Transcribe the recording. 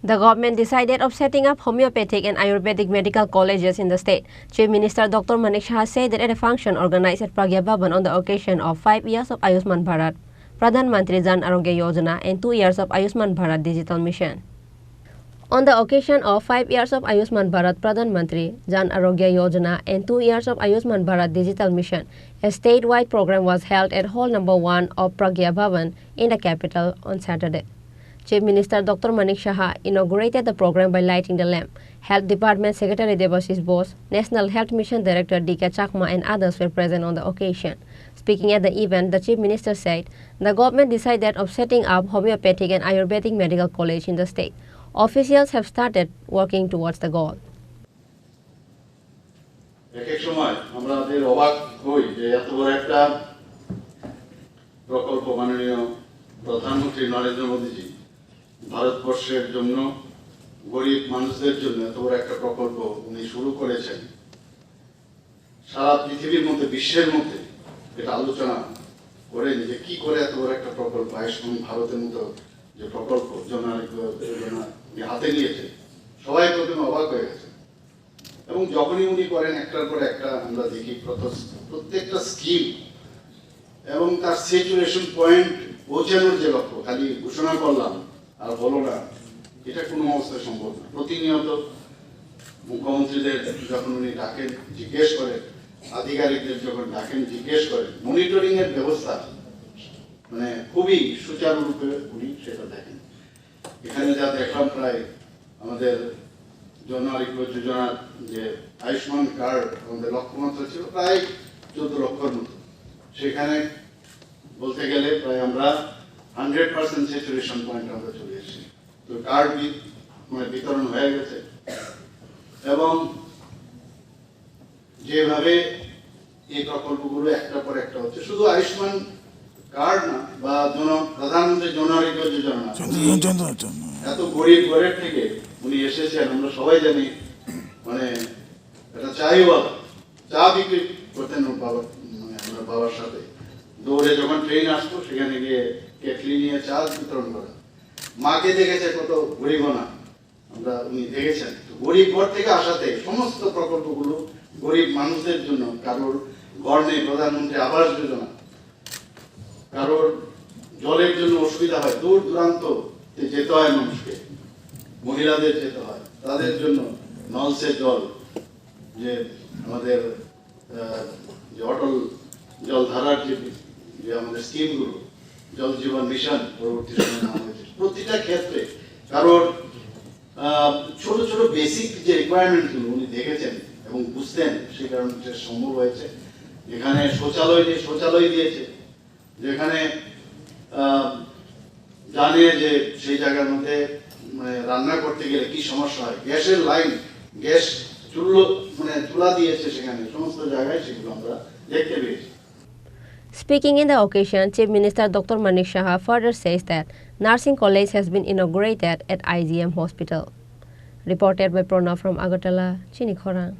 The government decided of setting up homeopathic and Ayurvedic medical colleges in the state. Chief Minister Dr. Manik Shah said that at a function organized at Pragya Bhavan on the occasion of 5 years of Ayushman Bharat, Pradhan Mantri Jan Arogya Yojana and 2 years of Ayushman Bharat Digital Mission. On the occasion of 5 years of Ayushman Bharat Pradhan Mantri Jan Arogya Yojana and 2 years of Ayushman Bharat Digital Mission, a statewide program was held at Hall Number 1 of Pragya Bhavan in the capital on Saturday. Chief Minister Dr. Manik Shah inaugurated the program by lighting the lamp. Health Department Secretary Debashish Bose, National Health Mission Director D.K. Chakma and others were present on the occasion. Speaking at the event, the Chief Minister said the government decided of setting up homeopathic and Ayurvedic medical college in the state. Officials have started working towards the goal. এক সময় আমাদের অবাক হই যে এত বড় একটা প্রকল্প মাননীয় প্রধানমন্ত্রী নরেন্দ্র মোদীজি ভারতবর্ষের জন্য গরিব মানুষদের জন্য এত বড় একটা প্রকল্প উনি শুরু করেছেন। সারা পৃথিবীর মধ্যে বিশ্বের মধ্যে এটা আলোচনা করে যে কি করে এত বড় একটা প্রকল্প আয়ুষ্মান ভারতের মতো যে প্রকল্প জন আরোগ্য যোজনা হাতে নিয়েছে, সবাই প্রথমে অবাক হয়ে গেছে। এবং যখনই উনি করেন একটার পর একটা আমরা দেখি প্রত্যেকটা স্কিম এবং তার স্যাচুরেশন পয়েন্ট পৌঁছানোর যে লক্ষ্য, খালি ঘোষণা করলাম আর হলো না, এটা কোনো অবস্থায় সম্ভব না। প্রতিনিয়ত মুখ্যমন্ত্রীদের যখন উনি ডাকেন জিজ্ঞেস করেন, আধিকারিকদের যখন ডাকেন জিজ্ঞেস করেন, মনিটরিং এর ব্যবস্থা মানে খুবই সুচারুরূপে উনি সেটা দেখেন। এখানে যা দেখলাম প্রায় আমাদের জন আরোগ্য যোজনার যে আয়ুষ্মান কার্ড আমাদের লক্ষ্যমাত্রা ছিল প্রায় 14 লক্ষর মতো, সেখানে বলতে গেলে প্রায় আমরা 100% স্যাচুরেশন পয়েন্ট আমরা চলে এসেছি। তো কার্ড মানে বিতরণ হয়ে গেছে এবং যেভাবে এই প্রকল্পগুলো একটা পর একটা হচ্ছে, শুধু আয়ুষ্মান কার্ড না বা প্রধানমন্ত্রী জন আরোগ্য যোজনা না, এত গরিব ঘরের থেকে উনি এসেছেন। আমরা সবাই জানি মানে একটা চাইওয়ালা চা বিক্রি করতেন বাবা, মানে আমার বাবার সাথে দৌড়ে যখন ট্রেন আসতো সেখানে গিয়ে কেটলি নিয়ে চা বিতরণ করেন। মাকে দেখেছে কত গরিবনা আমরা উনি দেখেছেন। গরিব ঘর থেকে আসাতে সমস্ত প্রকল্পগুলো গরিব মানুষদের জন্য, কারোর ঘর নেই প্রধানমন্ত্রী আবাস যোজনা, কারোর জলের জন্য অসুবিধা হয়, দূর দূরান্ত যেতে হয় মানুষকে, মহিলাদের যেতে হয়, তাদের জন্য নলসে জল, যে আমাদের যে অটল জলধারার যে আমাদের স্কিমগুলো, জল জীবন মিশন পরবর্তী সময়ে নেওয়া হয়েছে। প্রতিটা ক্ষেত্রে কারোর ছোট ছোট বেসিক যে রিকোয়ারমেন্টগুলো উনি দেখেছেন এবং বুঝতেন, সেই কারণে সম্ভব হয়েছে। এখানে শৌচালয় দিয়েছে, যেখানে জানে যে সেই জায়গার মধ্যে মানে রান্না করতে গেলে কি সমস্যা হয়, গ্যাসের লাইন, গ্যাস চুলা দিয়েছে সেখানে, সমস্ত জায়গায় সেগুলো আমরা দেখতে পেয়েছি। Speaking in the occasion, Chief Minister Dr. Manik Shah further says that nursing college has been inaugurated at IGM Hospital. Reported by Pranav from Agartala, Chini Khorang.